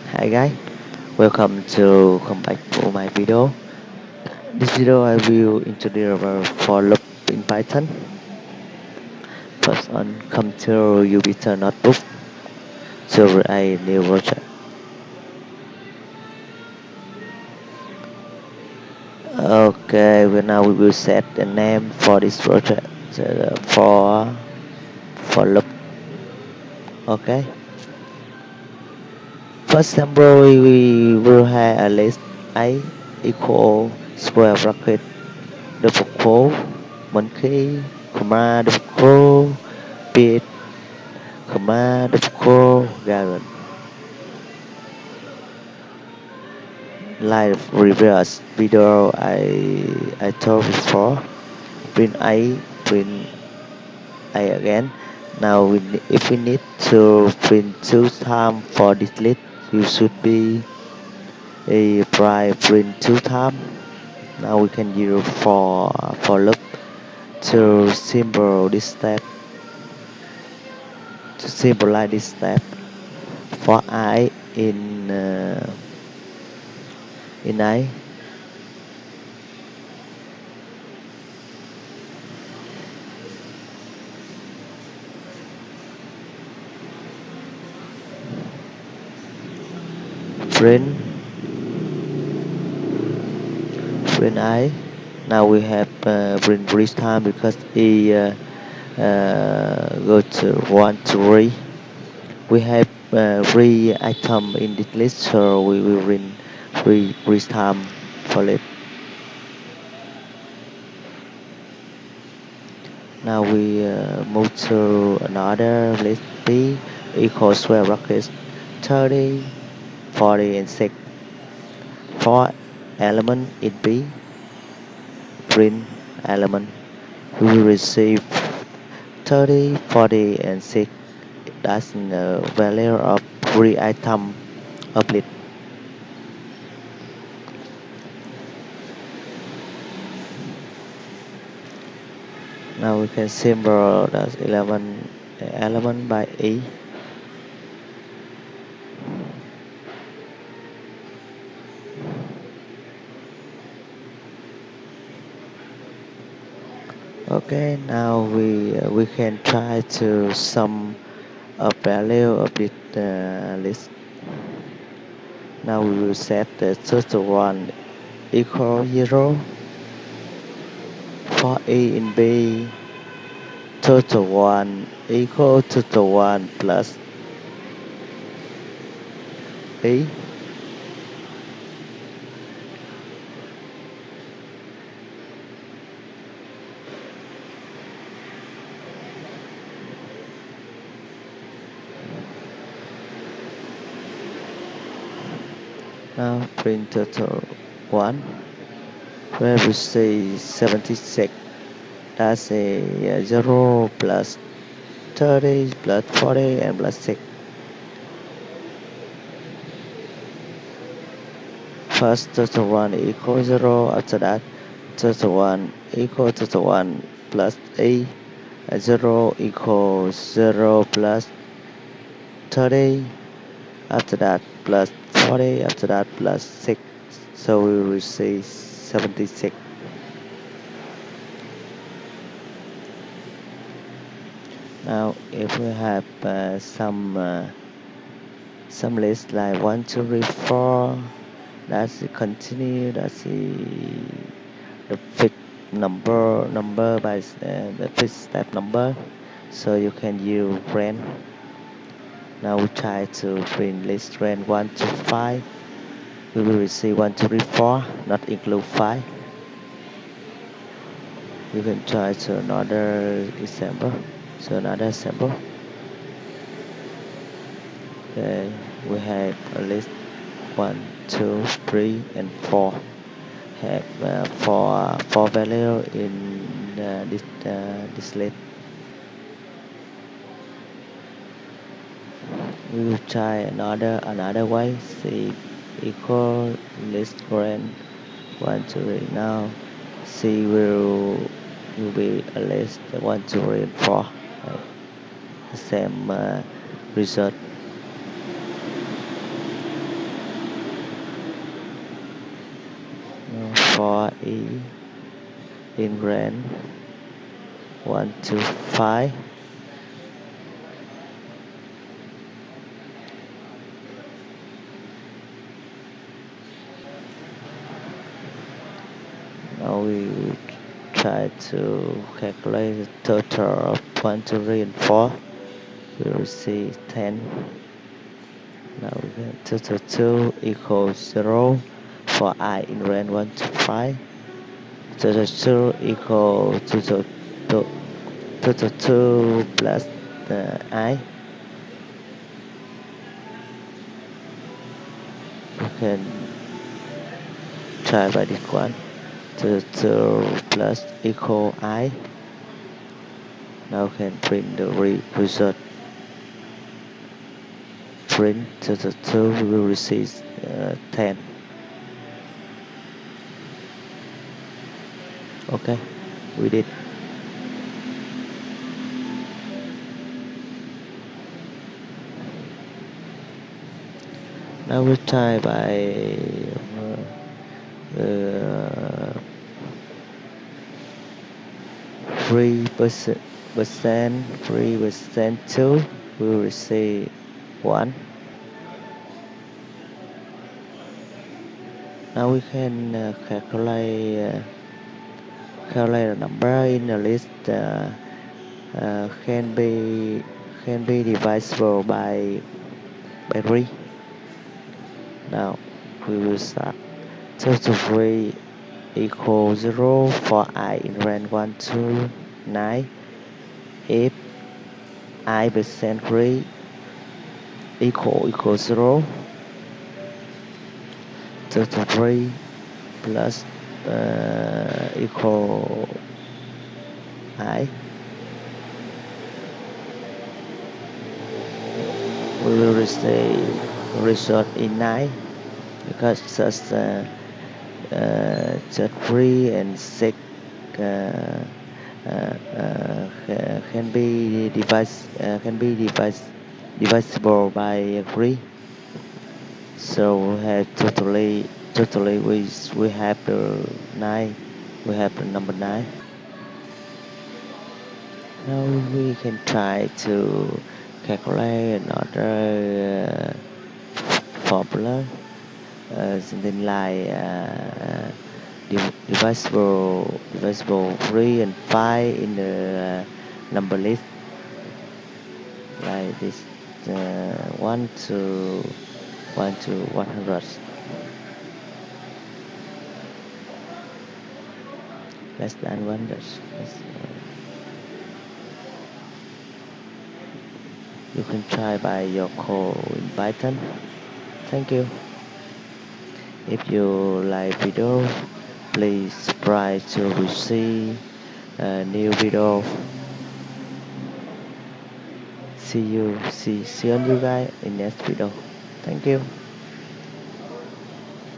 Hi guys, welcome to come back to my video. This video I will introduce our for loop in Python. First on come to Jupyter Notebook to a new project. Okay, now we will set the name for this project. For loop. Okay. First example we will have a list A equal square bracket double quote monkey comma double quote bit comma double quote garden. Like reverse video I told before, print A again. Now if we need to print two times for this list, you should be a print two times. Now we can use for loop to symbolize this step for I in I. Print I. Now we have print this time because E go to 1 to 3. We have 3 items in this list, so we will print 3 time for it. Now we move to another list B equals square brackets 30, 40, and 6. For element in B, print element. We will receive 30, 40, and 6. That's the value of 3 items of list. Now we can symbol that 11 element by E. Okay, now we can try to sum a value of this list. Now we will set the total one equal 0. For A in B, total one equal total one plus E. Now print total 1, where we say 76. That's a 0 plus 30 plus 40 and plus 6. First total 1 equal 0, after that total 1 equal total 1 plus E, 0 equals 0 plus 30, after that plus 40, after that plus 6, so we will see 76. Now if we have some list like 1 2 3 4, that's the continue, that's the fixed number by the fixed step number, so you can use range. Now we try to print list range 1 to 5. We will receive 1 2 3 4, not include 5. You can try to another example. So another example. Okay, we have a list 1 2 3 and 4. Have four value in this list. We will try another way. C equal list range 1 2 3. Now C will be a list 1 2 3 and 4. The same result. for E in range 1 to 5. Now we will try to calculate the total of 1, 2, 3, and 4. We will see 10. Now we get total 2 equals 0 for I in range 1 to 5. Total 2 equals total 2 plus I. We can try by this one. Total 2 plus equal I. Now we can print the result. Print total 2, we will receive 10. Okay, we did. Now we try by 3%, 3% 2, we will receive 1. Now we can calculate the number in the list can be divisible by 3. Now we will start. Total 3 equals 0 for I in range 1 to 9. If I percent 3 equals 0, total 3 plus equal I. We will receive result in 9 because just 3 and 6 can be divisible by 3. So we have totally we have the 9. We have the number 9. Now we can try to calculate another formula, something like divisible 3 and 5 in the number list, like this 1 to 100, less than 100. You can try by your code in Python. Thank you. If you like video, please subscribe to receive a new video. See you guys in next video. Thank you.